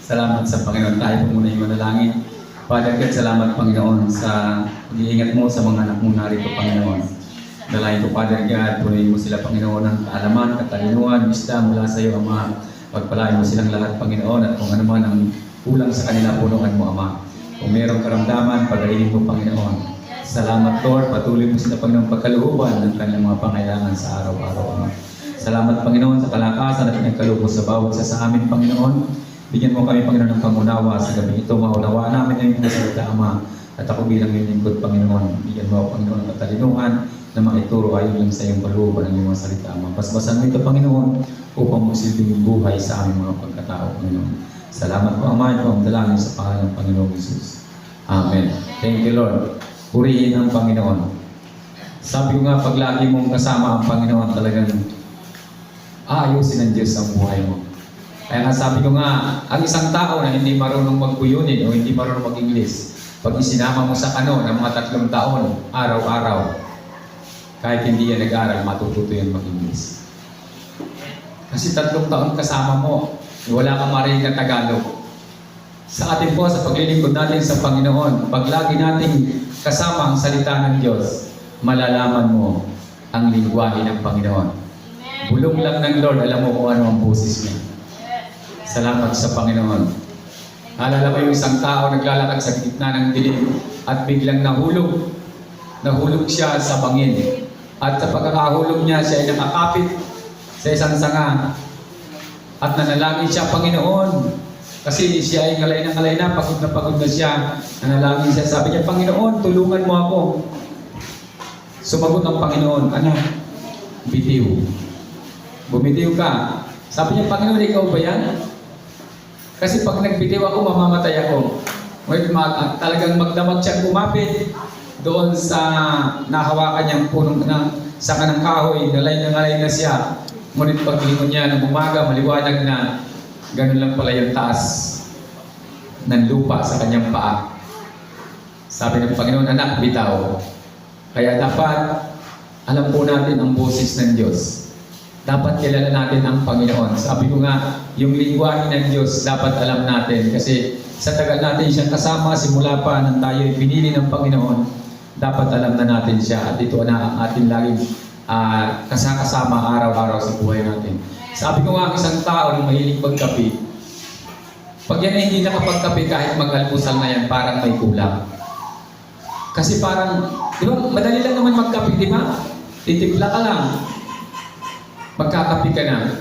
Salamat sa Panginoon. Tayo po muna yung manalangin. Father God, salamat Panginoon sa pag-iingat mo sa mga anak mo narito, Panginoon. Dalayan ko, Father God, punuin mo sila, Panginoon, ng kaalaman, katalinuhan, wisdom mula sa iyo, Ama. Pagpalain mo silang lahat, Panginoon, at kung ano man ang kulang sa kanila, punuan mo, Ama. Kung mayroong karamdaman, pag-alinin mo, Panginoon. Salamat, Lord. Patuloy mo sila, Panginoon, pagkalooban ng kanilang mga pangailangan sa araw-araw, Ama. Salamat, Panginoon, sa kalakasan at pinagkaloob sa bawat isa sa amin, Panginoon. Bigyan mo kami, Panginoon, ng pangunawa sa gabi ito. Maunawaan namin na yung salita, Ama. At ako bilang iyong lingkod, Panginoon. Bigyan mo, Panginoon, ng katalinuhan na makituro ayon lang sa iyong kalooban ng iyong mga salita, Ama. Basbasan mo ito, Panginoon, upang magsilbing yung buhay sa aming mga pagkatao, Panginoon. Salamat po, Ama. Ito ang dalangin sa pangalan ng Panginoon Jesus. Amen. Thank you, Lord. Purihin ang Panginoon. Sabi ko nga, pag lagi mong kasama ang Panginoon, talagang aayusin ng Diyos ang buhay mo. Kaya nga sabi ko nga, ang isang tao na hindi marunong magbuyunin o hindi marunong mag-Ingles, pag isinama mo sa ng mga 3 taon, araw-araw, kahit hindi yan nag-aral, matututo yan mag-Ingles. Kasi 3 taon kasama mo, wala kang marinig na Tagalog. Sa atin po, sa paglilingkod natin sa Panginoon, pag lagi nating kasama ang salita ng Diyos, malalaman mo ang lingwahe ng Panginoon. Bulong lang ng Lord, alam mo kung ano ang boses niya. Salamat sa Panginoon. Alala ko yung isang tao naglalakad sa gitna ng dilim at biglang nahulog. Nahulog siya sa bangin. At sa pagkakahulog niya, siya ay nakakapit sa isang sanga. At nanalangin siya, Panginoon. Kasi siya ay ngalay na, pagod na siya. Nanalangin siya, sabi niya, Panginoon, tulungan mo ako. Sumagot ang Panginoon, anak, bitiw. Bumitiw ka. Sabi niya, Panginoon, ikaw ba yan? Kasi pag nagbitiw ako, mamamatay ako. Talagang magdamag siya kumapit doon sa nahawakan niyang punong saka ng kahoy, ngalay na siya. Ngunit paglingon niya ng umaga, maliwanag na ganun lang pala yung taas ng lupa sa kanyang paa. Sabi ng Panginoon, anak, bitaw. Kaya dapat alam po natin ang boses ng Diyos. Dapat kilala natin ang Panginoon. Sabi ko nga, yung lingwahe ng Diyos dapat alam natin. Kasi sa tagal natin siyang kasama, simula pa nang tayo pinili ng Panginoon, dapat alam na natin siya. At ito na ang ating laging kasama araw-araw sa buhay natin. Sabi ko nga, isang tao na mahilig magkape, pag yan ay hindi nakapagkape kahit mag-almusal na yan, parang may kulang. Kasi parang, di ba, madali lang naman magkape, di ba? Titimpla ka lang. Magkakape ka na.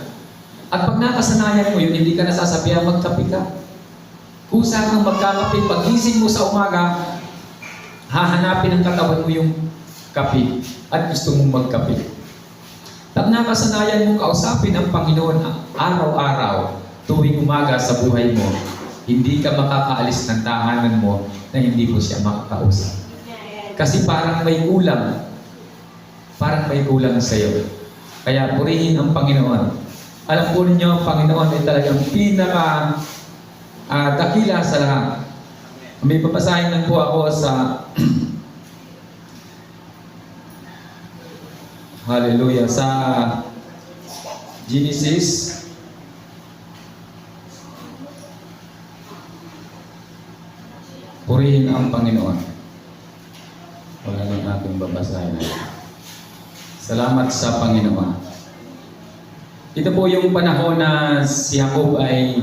At pag nakasanayan mo yun, hindi ka nasasabihan magkape ka. Kusa kang magkakape, pagising mo sa umaga, hahanapin ng katawan mo yung kape at gusto mong magkape. Pag nakasanayan mong kausapin ang Panginoon araw-araw, tuwing umaga sa buhay mo, hindi ka makakaalis ng tahanan mo na hindi mo siya makakausap. Kasi parang may kulang. Parang may kulang sa iyo. Kaya purihin ang Panginoon. Alam po ninyo, ang Panginoon ay talagang dakila sa lahat. May papasahin lang po ako sa Hallelujah, sa Genesis purihin ang Panginoon. Wala lang natin babasahin na. Salamat sa Panginoon. Ito po yung panahon na si Jacob ay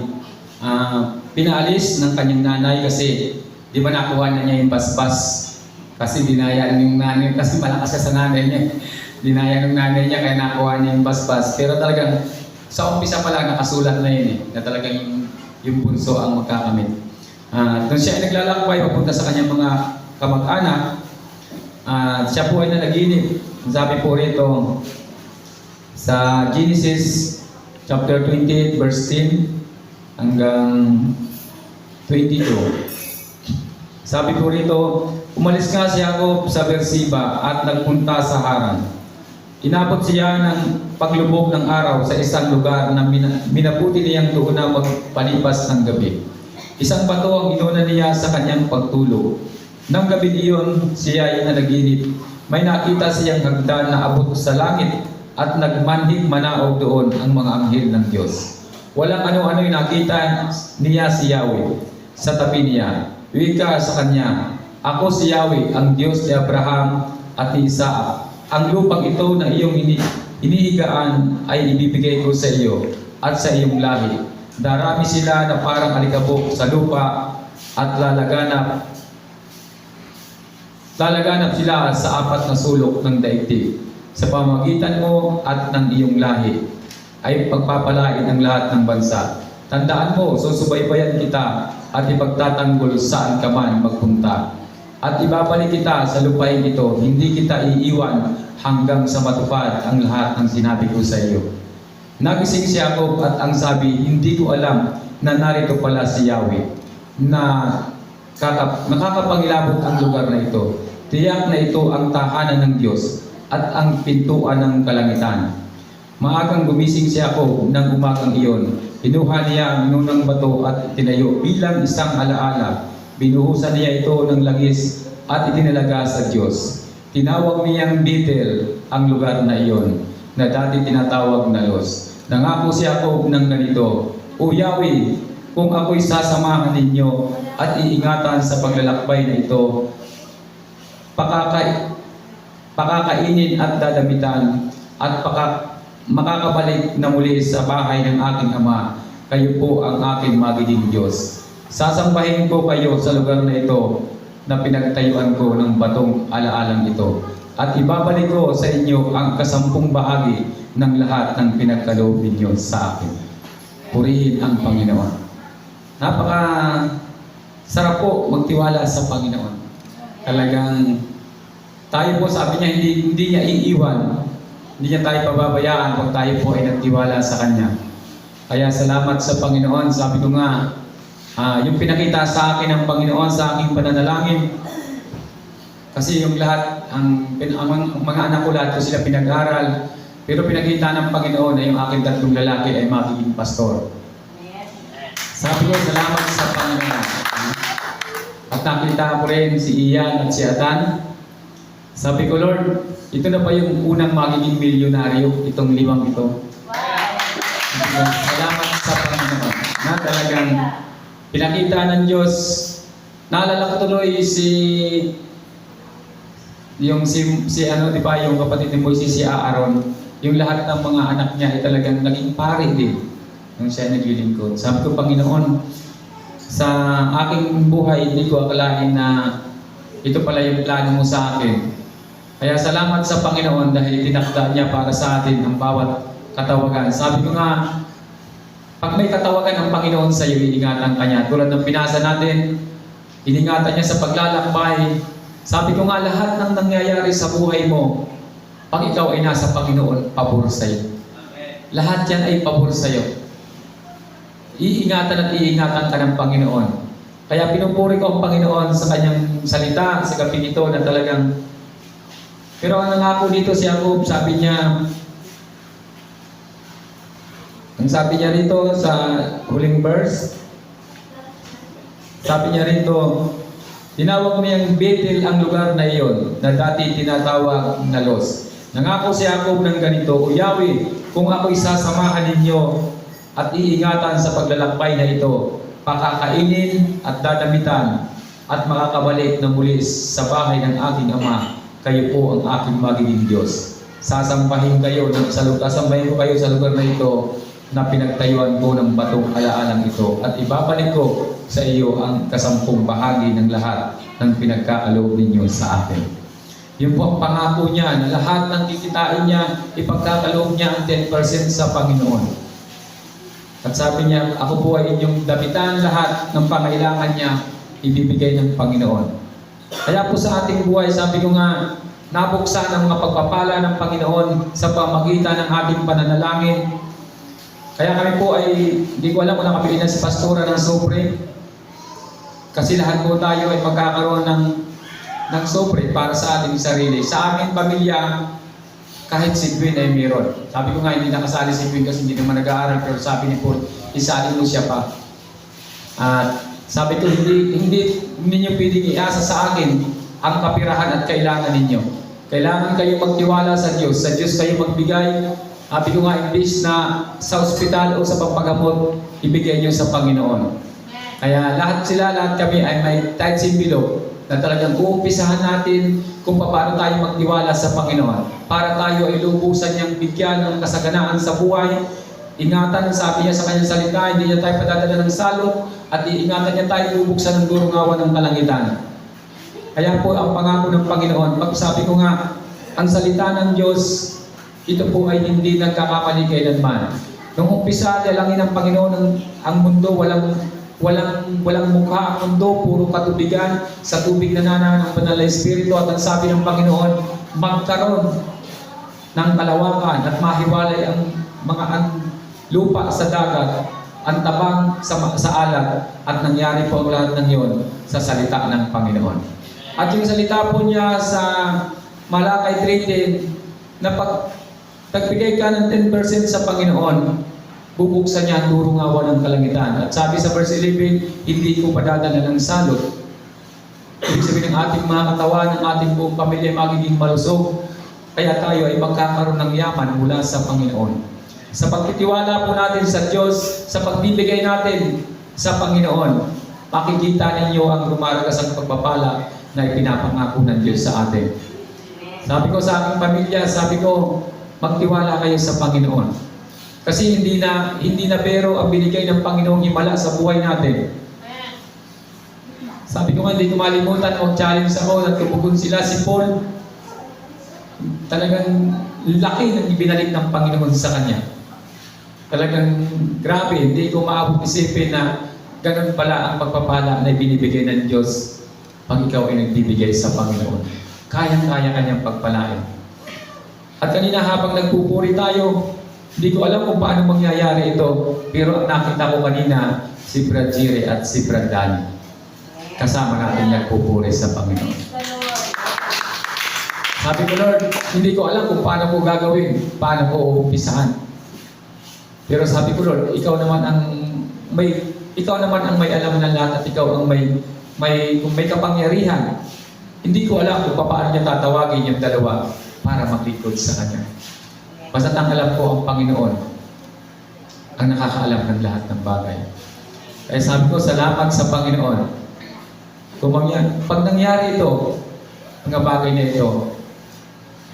pinaalis ng kanyang nanay kasi di ba nakuha na niya yung basbas kasi dinaya ng nanay, kasi malakas siya sa nanay niya. Dinaya ng nanay niya kaya nakuha niya yung basbas. Pero talagang sa umpisa pa lang nakasulat na yun na talagang yung bunso ang magkakamit. Doon siya ay naglalakbay papunta sa kanyang mga kamag-anak. Siya po ay nanaginip. Sabi po rito sa Genesis chapter 28 verse 10 hanggang 22. Sabi po rito, umalis nga si Jacob sa Beersheba at nagpunta sa Haran. Inabot siya ng paglubog ng araw sa isang lugar na minabuti niyang doon na magpalipas ng gabi. Isang bato ang inuna niya sa kanyang pagtulog. Nang gabi iyon, siya ay nanaginip. May nakita siyang hagdan na abot sa langit at nagmanhig manaog doon ang mga anghel ng Diyos. Walang ano-ano yung nakita niya si Yahweh sa tabi niya. Wika sa kanya, ako si Yahweh, ang Diyos ni Abraham at ni Isaac. Ang lupang ito na iyong inihigaan ay ibibigay ko sa iyo at sa iyong lahi. Darami sila na parang alikabok sa lupa at lalaganap sila sa apat na sulok ng daigdig. Sa pamagitan mo at ng iyong lahi ay pagpapalain ang lahat ng bansa. Tandaan mo, susubaybayan kita at ipagtatanggol saan ka man magpunta. At ibabalik kita sa lupain ito, hindi kita iiwan hanggang sa matupad ang lahat ng sinabi ko sa iyo. Nagising si Jacob at ang sabi, hindi ko alam na narito pala si Yahweh, na nakakapangilabot ang lugar na ito. Tiyak na ito ang tahanan ng Diyos at ang pintuan ng kalangitan. Maagang gumising si Jacob ng umagang iyon. Kinuha niya ang inunang bato at tinayo bilang isang alaala. Binuhusan niya ito ng langis at itinalaga sa Diyos. Tinawag niyang Bethel ang lugar na iyon, na dati tinatawag na Los. Nangako si Jacob ng ganito, O Yahweh, kung ako'y sasamahan ninyo at iingatan sa paglalakbay na ito, pakakainin at dadamitan at makakabalik na muli sa bahay ng aking ama. Kayo po ang aking magiging Diyos. Sasambahin ko kayo sa lugar na ito na pinagtayuan ko ng batong alaalang ito. At ibabalik ko sa inyo ang 10 bahagi ng lahat ng pinagkaloob ninyo sa akin. Purihin ang Panginoon. Napaka sarap po magtiwala sa Panginoon. Talagang tayo po, sabi niya, hindi niya iiwan. Hindi niya tayo pababayaan pag tayo po ay nagtiwala sa Kanya. Kaya salamat sa Panginoon. Sabi ko nga, yung pinakita sa akin ng Panginoon sa aking pananalangin, kasi yung lahat, ang mga anak ko lahat ko sila pinag-aral, pero pinakita ng Panginoon na yung aking 3 lalaki ay magiging pastor. Sabi ko, salamat sa Panginoon. At nakita ko rin si Ian at si Atan. Sabi ko, Lord, ito na ba yung unang magiging milyonaryo, itong 5 ito? Salamat sa Panginoon na talagang pinakita ng Diyos. Naalala ko tuloy si ano, di ba, yung kapatid ni Moises, si Aaron, yung lahat ng mga anak niya ay talagang naging pare din nung siya naglilingkod. Sabi ko, Panginoon, sa aking buhay, hindi ko akalain na ito pala yung plano mo sa akin. Kaya salamat sa Panginoon dahil tinakda niya para sa atin ang bawat katawagan. Sabi ko nga, pag may katawagan ang Panginoon sa iyo, iingatan ka niya. Tulad ng pinasa natin, iningatan niya sa paglalakbay. Sabi ko nga, lahat ng nangyayari sa buhay mo, pag ikaw ay nasa Panginoon, pabor sa iyo. Lahat yan ay pabor sa iyo. Iingatan at iingatan ka ng Panginoon. Kaya pinupuri ko ang Panginoon sa kanyang salita, sa gabi ito na talagang. Pero ang nangako dito si Jacob, sabi niya rito sa huling verse, sabi niya rito, tinawag niyang Bethel ang lugar na iyon, na dati tinatawag na Los. Nangako si Jacob ng ganito, O Yahweh, kung ako'y sasamahan ninyo at iingatan sa paglalakbay na ito, pakakainin at dadamitan at makakabalik na muli sa bahay ng aking ama, kayo po ang aking magiging Diyos. Sasambahin ko kayo sa lugar na ito na pinagtayuan ko ng batong alaalang ito at ibabalik ko sa iyo ang 10 bahagi ng lahat ng pinagkaaloob ninyo sa akin. Yun po ang pangako niya na lahat ng kikitain niya, ipagkakaloob niya ang 10% sa Panginoon. At sabi niya, ako po ay inyong dapitan, lahat ng pangailangan niya, ibibigay ng Panginoon. Kaya po sa ating buhay, sabi ko nga, nabuksan ang mga pagpapala ng Panginoon sa pamagitan ng ating pananalangin. Kaya kami po ay, hindi ko alam kung nakapilinan si Pastora ng sobre. Kasi lahat po tayo ay magkakaroon ng sobre para sa ating sarili. Sa aming pamilya, kahit si Gwen ay meron. Sabi ko nga, hindi nakasali si Gwen kasi hindi naman nag-aaral, pero sabi ni Paul, isali mo siya pa. At sabi ko, hindi ninyo pwedeng iasa sa akin ang kapirahan at kailangan ninyo. Kailangan kayo magtiwala sa Diyos. Sa Diyos kayo magbigay. Sabi ko nga, imbis na sa ospital o sa pampagamot, ibigay nyo sa Panginoon. Kaya lahat kami ay may tithes envelope na talagang uumpisahan natin kung paano tayo magtiwala sa Panginoon. Para tayo ay lubusan niyang bigyan ng kasaganaan sa buhay. Ingatan, sabi niya sa kanyang salita, hindi niya tayo padadala ng salot at iingatan niya tayo bubuksan ng durungawan ng kalangitan. Kaya po ang pangako ng Panginoon, sabi ko nga, ang salita ng Diyos, ito po ay hindi nagkakamali kailanman. Nung umpisa, dalangin ng Panginoon ang mundo, walang mukha ang mundo, puro katubigan, sa tubig nananahan ng banal na Espiritu, at ang sabi ng Panginoon, magkaroon ng kalawakan at mahiwalay ang lupa sa dagat, ang tabang sa alat, at nangyari po ang lahat ng iyon sa salita ng Panginoon. At yung salita po niya sa Malakay 3:10, na pag nagbigay ka ng 10% sa Panginoon, bubuksan niya ang durungawan ng kalangitan. At sabi sa verse 11, hindi ko padadala ng salot. Ibig sabihin ng ating mga katawan, ng ating buong pamilya ay magiging malusog. Kaya tayo ay magkakaroon ng yaman mula sa Panginoon. Sa pagtitiwala po natin sa Diyos, sa pagbibigay natin sa Panginoon, makikita ninyo ang lumaragas ang pagpapala na ipinapangako ng Diyos sa atin. Sabi ko sa aking pamilya, sabi ko, magtiwala kayo sa Panginoon. Kasi hindi na pero ang binigay ng Panginoong himala sa buhay natin. Sabi ko nga, hindi ko malimutan, mag-challenge ako, nagtubugon sila si Paul. Talagang laki ng ibinalik ng Panginoon sa kanya. Talagang grabe, hindi ko maabot isipin na ganun pala ang pagpapala na ibinibigay ng Diyos pag ikaw ay nagbibigay sa Panginoon. Kayang-kaya kanyang pagpalain. At kanina habang nagpupuri tayo, hindi ko alam kung paano mangyayari ito, pero ang nakita ko kanina, si Brad Jire at si Brad Danny. Kasama natin nagpupuri sa Panginoon. Sabi ko, Lord, hindi ko alam kung paano ko gagawin, paano ko uumpisahan. Pero sabi ko, Lord, ikaw naman ang may alam ng lahat at ikaw ang kung may kapangyarihan. Hindi ko alam kung paano niya tatawagin yung dalawa para maglingkod sa Kanya. Basta ang alam ko ang Panginoon ang nakakaalam ng lahat ng bagay. Kaya sabi ko, salamat sa Panginoon. Pag nangyari ito, mga bagay na ito,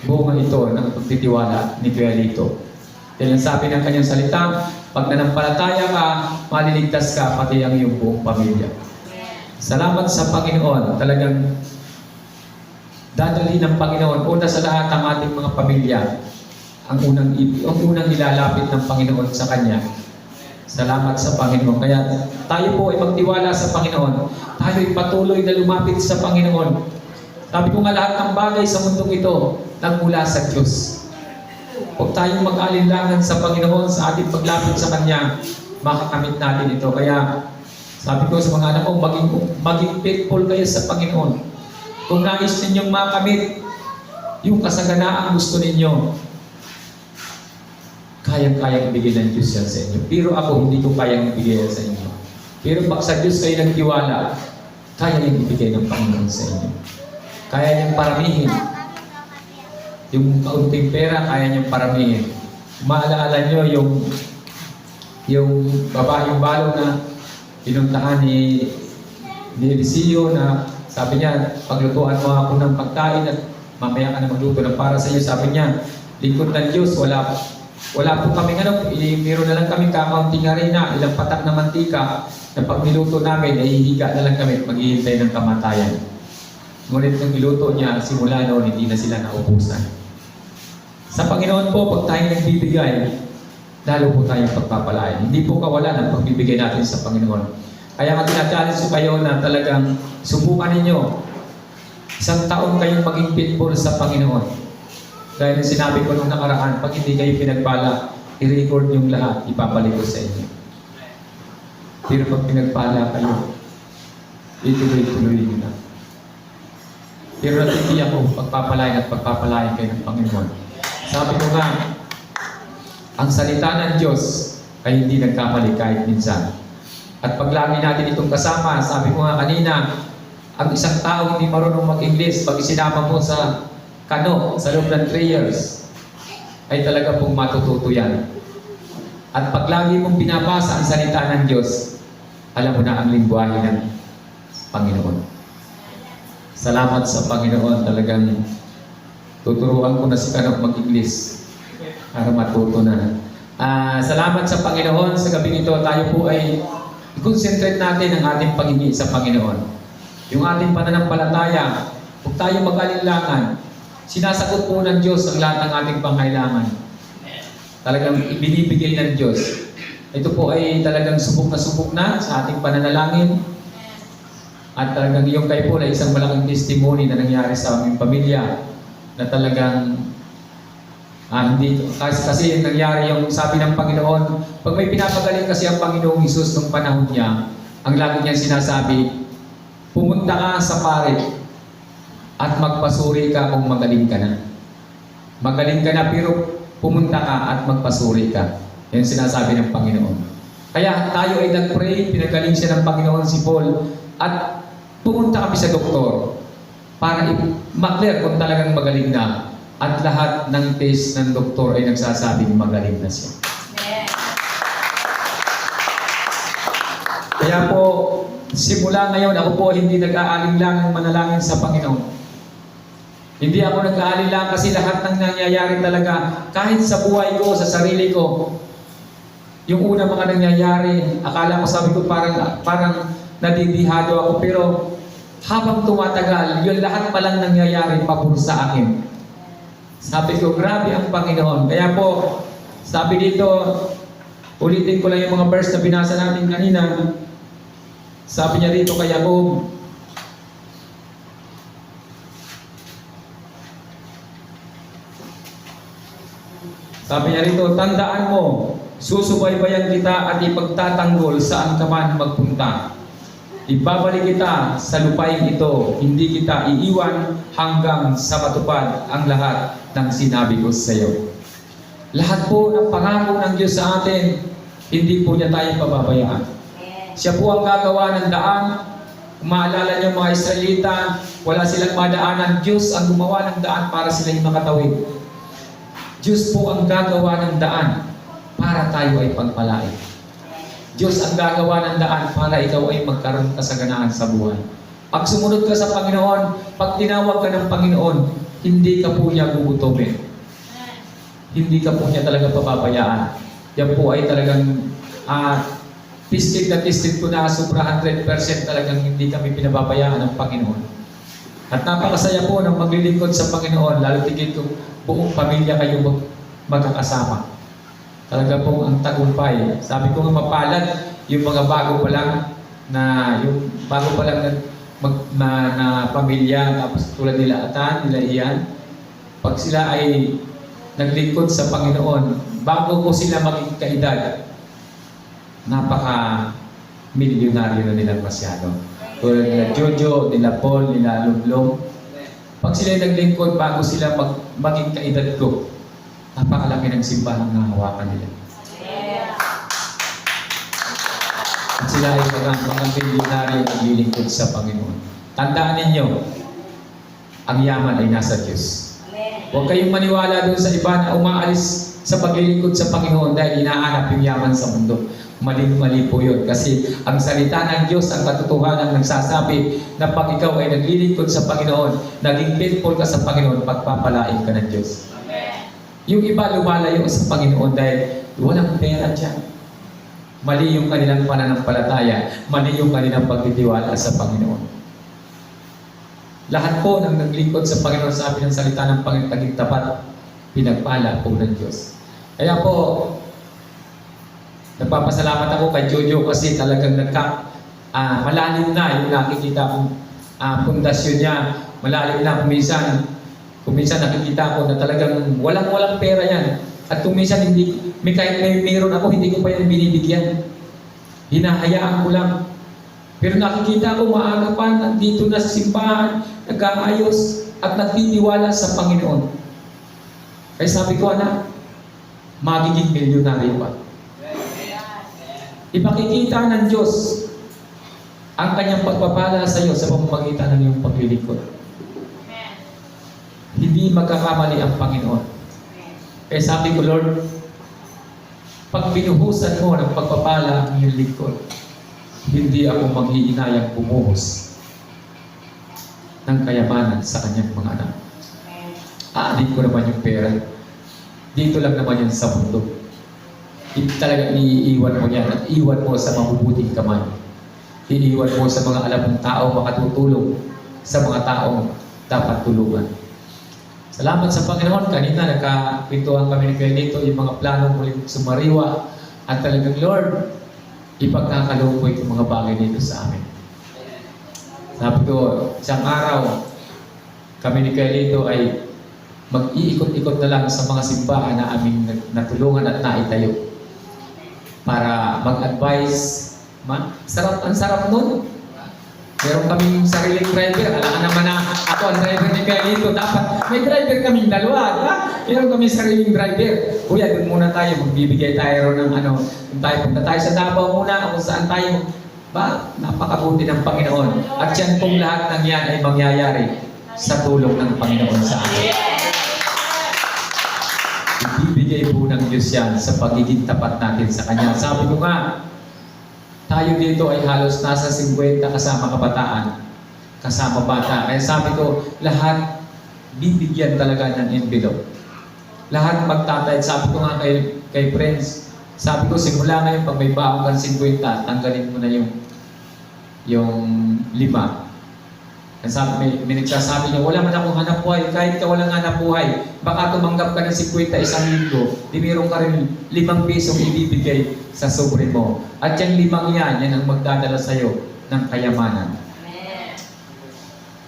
bunga ito ng pagtitiwala ni Kuya Lito. Dahil ang sabi ng kanyang salita, pag nanampalataya ka, maliligtas ka, pati ang iyong buong pamilya. Salamat sa Panginoon. Talagang dadalhin ng Panginoon, una sa lahat ang ating mga pamilya, ang unang ilalapit ng Panginoon sa Kanya. Salamat sa Panginoon. Kaya tayo po ay magtiwala sa Panginoon. Tayo ay patuloy na lumapit sa Panginoon. Sabi ko nga, lahat ng bagay sa mundong ito nagmula sa Diyos. Huwag tayong mag-alinlangan sa Panginoon sa ating paglapit sa Kanya, makakamit natin ito. Kaya sabi ko sa mga anak ko, maging faithful kayo sa Panginoon. Kung nais ninyong makamit yung kasaganaang gusto ninyo, kayang-kayang ibigay ng Diyos yan sa inyo. Pero ako, hindi ko kayang ibigay yan sa inyo. Pero pag sa Diyos kayo nagtiwala, kaya niyang ibigay ng Panginoon sa inyo. Kaya niyang paramihin. Yung kaunting pera, kaya niyang paramihin. Maalaala niyo yung babaeng balo na pinuntahan ni Eliseo na sabi niya, paglutuan mo ako ng pagkain at mamaya ka na magluto ng para sa iyo. Sabi niya, lingkod ng Diyos, wala po kami meron na lang kami kakaunting harina, ilang patak na mantika na pag niluto namin, ay hihiga na lang kami at maghihintay ng kamatayan. Ngunit nung niluto niya, simula noon, hindi na sila naubusan. Sa Panginoon po, pag tayo nagbibigay, lalo po tayong pagpapalain. Hindi po kawalan ang pagbibigay natin sa Panginoon. Kaya nga tinachallenge ko kayo na talagang subukan ninyo. Isang taon kayong maging faithful sa Panginoon. Dahil sinabi ko nung nakaraan, pag hindi kayo pinagpala, i-record yung lahat, ipapalik ko sa inyo. Pero pag pinagpala kayo, ituloy-tuloy nyo na. Pero natitiyak ko, pagpapalain kayo ng Panginoon. Sabi ko nga, ang salita ng Diyos ay hindi nagkamali kahit minsan. At pag lagi natin itong kasama, sabi ko nga kanina, ang isang tao hindi marunong mag-English, pag isinama mo sa kano, sa loob ng 3 years, ay talaga pong matututo yan. At pag lagi mong binabasa ang salita ng Diyos, alam mo na ang lingwahe ng Panginoon. Salamat sa Panginoon, talagang tuturuan ko na si Kanok mag-English para matuto na. Salamat sa Panginoon, sa gabi ito tayo po ay i-concentrate natin ang ating pag-ibig sa Panginoon. Yung ating pananampalataya, huwag tayo mag-alinlangan. Sinasagot po ng Diyos ang lahat ng ating pangailangan. Talagang ibinibigay ng Diyos. Ito po ay talagang subok na sa ating pananalangin. At talagang yung kayo po ay isang malaking testimony na nangyari sa aming pamilya na talagang hindi kasi nangyari yung sabi ng Panginoon, pag may pinapagaling kasi ang Panginoong Hesus nung panahon niya, ang lagi niyang sinasabi, pumunta ka sa parit at magpasuri ka kung magaling ka na. Magaling ka na pero pumunta ka at magpasuri ka. Yan sinasabi ng Panginoon. Kaya tayo ay nag-pray, pinagaling siya ng Panginoon si Paul at pumunta kami sa doktor para i-clear kung talagang magaling na. At lahat ng test ng doktor ay nagsasabing magaling na siya. Kaya po, simula ngayon, ako po hindi nag-aalinlangang manalangin sa Panginoon. Hindi ako nag-aalinlangan kasi lahat ng nangyayari talaga, kahit sa buhay ko, sa sarili ko, yung una mga nangyayari, akala ko sabi ko parang nadidihado ako, pero habang tumatagal, yun lahat palang nangyayari pabor sa akin. Sabi ko, grabe ang Panginoon. Kaya po, sabi dito, ulitin ko lang yung mga verse na binasa natin kanina. Sabi niya dito kay Jacob, sabi niya rito, tandaan mo, susubaybayan kita at ipagtatanggol saan ka man magpunta. Ibabalik kita sa lupain ito, hindi kita iiwan hanggang sa matupad ang lahat ng sinabi ko sa iyo. Lahat po ng pangako ng Diyos sa atin, hindi po niya tayo pababayaan. Siya po ang gagawa ng daan. Kung maalala niyo mga Israelita, wala silang madaanan. Diyos ang gumawa ng daan para silang makatawid. Diyos po ang gagawa ng daan para tayo ay pagpalain. Diyos ang gagawa ng daan para ikaw ay magkaroon kasaganaan sa buhay. Pag sumunod ka sa Panginoon, pag tinawag ka ng Panginoon, hindi ka po niya gugutomin. Hindi ka po niya talaga papabayaan. Yan po ay talagang tistig na tistig ko na sobra 100% talagang hindi kami pinababayaan ng Panginoon. At napakasaya po ng maglilingkod sa Panginoon, lalo tigit kung buong pamilya kayo magkakasama. Talaga pong ang tagumpay. Sabi ko nga mapalad yung mga bago pa lang na pamilya, tapos tulad nila Atan, nila Ian, pag sila ay naglingkod sa Panginoon, bago ko sila maging kaedad, napaka-milyonaryo na nila masyado. Tulad nila Jojo, nila Paul, nila Lumlom. Pag sila naglingkod, bago sila maging kaedad ko, napakalaki ng simbahan na hawakan nila. At sila ay mga milyonaryo na naglilingkod sa Panginoon. Tandaan ninyo, ang yaman ay nasa Diyos. Huwag kayong maniwala doon sa iba na umaalis sa paglilingkod sa Panginoon dahil inaanap yung yaman sa mundo. Mali po yun. Kasi ang salita ng Diyos, ang katotohanan nagsasabi na pag ikaw ay naglilingkod sa Panginoon, naging faithful ka sa Panginoon, pagpapalain ka ng Diyos. Yung iba lumalayo sa Panginoon dahil walang pera dyan. Mali yung kanilang pananampalataya, mali yung kanilang pagtitiwala sa Panginoon. Lahat po ng naglingkod sa Panginoon, sabi ng salita ng Panginoon, taging tapat, pinagpala po ng Diyos. Kaya po, nagpapasalamat ako kay Jojo kasi talagang malalim na yung nakikita kong pundasyon niya. Malalim na, kung minsan nakikita ko na talagang walang pera yan. At kung minsan kahit mayroon ako, hindi ko pa yan binibigyan. Hinahayaan ko lang. Pero nakikita ko maaga pa, nandito na sa simbahan, nag-aayos at nagtitiwala sa Panginoon. Kaya sabi ko, anak, magiging milyonaryo ka. Ipakikita ng Diyos ang kanyang pagpapala sa iyo sa pamamagitan ng iyong paglilingkod. Hindi magkakamali ang Panginoon. Kaya sabi ko, Lord, pag binuhusan mo ng pagpapala ang iyong lingkod, hindi ako maghihinayang bumuhos ng kayamanan sa kanyang mga anak. Aanin ko naman yung pera. Dito lang naman yan sa mundo. Hindi talaga iniiwan mo yan at iwan mo sa mabubuting kamay. Iniiwan mo sa mga alam mong tao makatutulong sa mga taong dapat tulungan. Salamat sa Panginoon. Kanina nagkakwentuhan kami ni Kuya dito yung mga plano muling sumariwa at talagang Lord, ipagkakaloob mo itong mga bagay dito sa amin. Sabi ko, isang araw, kami ni Kuya dito ay mag-iikot-ikot na lang sa mga simbahan na aming natulungan at naitayo para mag-advise. Ang sarap nun. Meron kaming sariling driver. Alam ka naman na ako ang driver ni Kuya dito. Dapat may driver kaming dalawa. Diba? Meron kaming sariling driver. Kuya, doon muna tayo. Magbibigay tayo ng punta tayo sa Davao muna kung saan tayo. Napakabuti ng Panginoon. At yan pong lahat ng yan ay mangyayari sa tulong ng Panginoon sa atin. Ibibigay po ng Diyos yan sa pagiging tapat natin sa Kanya. Sabi ko nga, tayo dito ay halos nasa 50 kasama kabataan, kasama bata. Kaya sabi ko, lahat bibigyan talaga ng envelope. Lahat magtatayad. Sabi ko nga kay friends, sabi ko, simula ngayon, pag may baong kang 50, tanggalin mo na yung 5. Kaya sabi, may nagsasabi niya, wala man akong hanap buhay. Kahit ka walang hanap buhay, baka tumanggap ka ng 50 isang linggo, di meron ka rin 5 pisong ibibigay sa sobre mo. At yung 5 yan ang magdadala sa'yo ng kayamanan. Amen.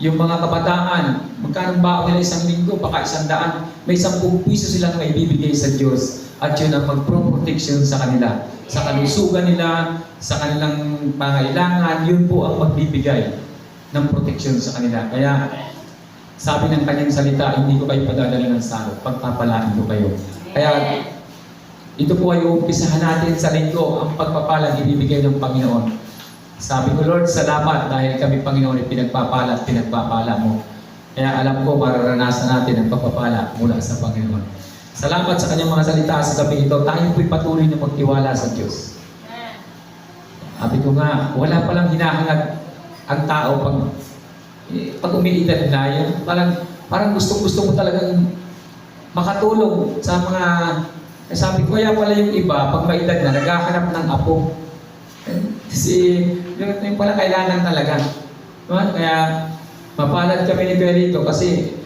Yung mga kabataan, magkano baon nila isang linggo, baka 100, may 10 piso silang may ibibigay sa Diyos. At yun ang mag-protection sa kanila. Sa kalusugan nila, sa kanilang pangailangan, yun po ang magbibigay ng protection sa kanila. Kaya, sabi ng kanyang salita, hindi ko kayo padadala ng salot, pagpapalaan ko kayo. Kaya, ito po ay umpisahan natin sa linggo, ang pagpapalang ibibigay ng Panginoon. Sabi ko, Lord, salamat dahil kami, Panginoon, ay pinagpapala at pinagpapala mo. Kaya alam ko, mararanasan natin ang pagpapala mula sa Panginoon. Salamat sa kanyang mga salita sa gabi ito. Tayo po'y patuloy na magtiwala sa Diyos. Sabi ko nga, wala palang hinahangad ang tao pag umiidad na yan. Parang gusto mo talagang makatulong sa mga. Sabi ko, kaya pala yung iba, pag maedad na, naghahanap ng apo. Kasi yung pala kailangan talaga. Kaya mapalad kami ni Kuya dito kasi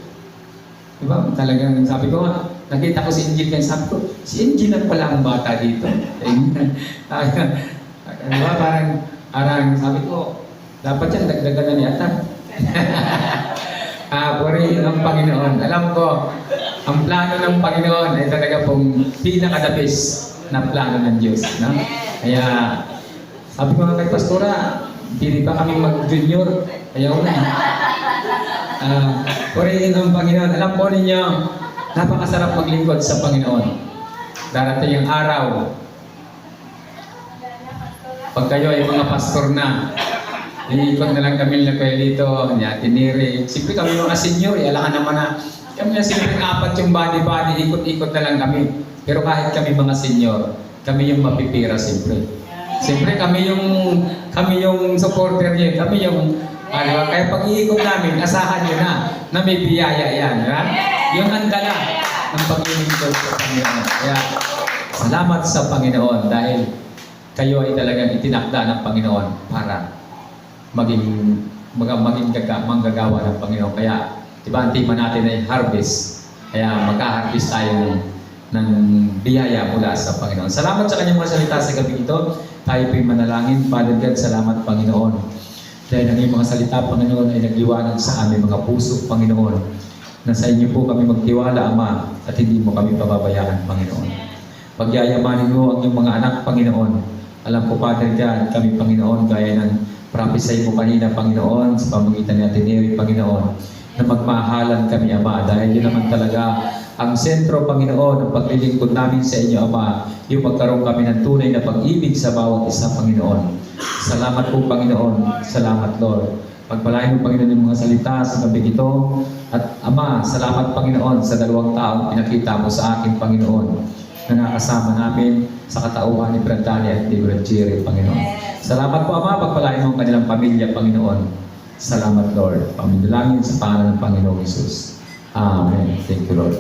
diba, talagang sabi ko nga, nakita ko si Angel, kaya sabi ko, si Angel na pala ang bata dito. Diba, parang sabi ko, dapat yan, dagdagan na ni Atan. Purihin ang Panginoon. Alam ko, ang plano ng Panginoon ay talaga pong pinakadabis na plano ng Diyos. No? Kaya, sabi ko nga kay Pastora, hindi pa kami mag-junior. Kaya una. Purihin ang Panginoon. Alam po ninyo, napakasarap maglingkod sa Panginoon. Darating ang araw, pag kayo ay mga pastor na, iikot na lang kami na kayo dito, tiniri. Siyempre kami mga senior, alam ka naman na, kami na siyempre 4 yung body-body, ikot-ikot na lang kami. Pero kahit kami mga senior, kami yung mapipira siyempre. Siyempre kami yung supporter niya, kami yung, kaya pag iikot namin, asahan nyo na may biyaya yan. Yung ang dala ng paglilingkod sa Panginoon. Kaya, salamat sa Panginoon dahil kayo ay talagang itinakda ng Panginoon para maging manggagawa ng Panginoon. Kaya, diba, ang tema natin ay harvest. Kaya magka-harvest tayo ng biyaya mula sa Panginoon. Salamat sa kanyang mga salita sa gabi ito. Tayo po'y manalangin. Father God, salamat Panginoon. Dahil ang iyong mga salita, Panginoon, ay nagliwanag sa aming mga puso, Panginoon, na sa inyo po kami magtiwala, Ama, at hindi mo kami pababayaan, Panginoon. Pagyayamanin mo ang iyong mga anak, Panginoon. Alam ko, Father God, kami, Panginoon, gaya ng prophesy mo kanina, Panginoon, sa pamagitan ni Ateneo, Panginoon, na magmahalan kami, Ama, dahil yun naman talaga ang sentro, Panginoon, ng paglilingkod namin sa inyo, Ama, yung magkaroon kami ng tunay na pag-ibig sa bawat isa, Panginoon. Salamat po, Panginoon. Salamat, Lord. Pagpalain mo, Panginoon, yung mga salita sa gabi ito. At Ama, salamat, Panginoon, sa dalawang taong pinakita mo sa akin, Panginoon, na nakasama namin sa katauhan ni Brad Dali at ni Brad Jerry, Panginoon. Salamat po, Ama, pagpalain mo ang kanilang pamilya, Panginoon. Salamat, Lord. Pamindalangin sa pangalan ng Panginoong Jesus. Amen. Thank you, Lord.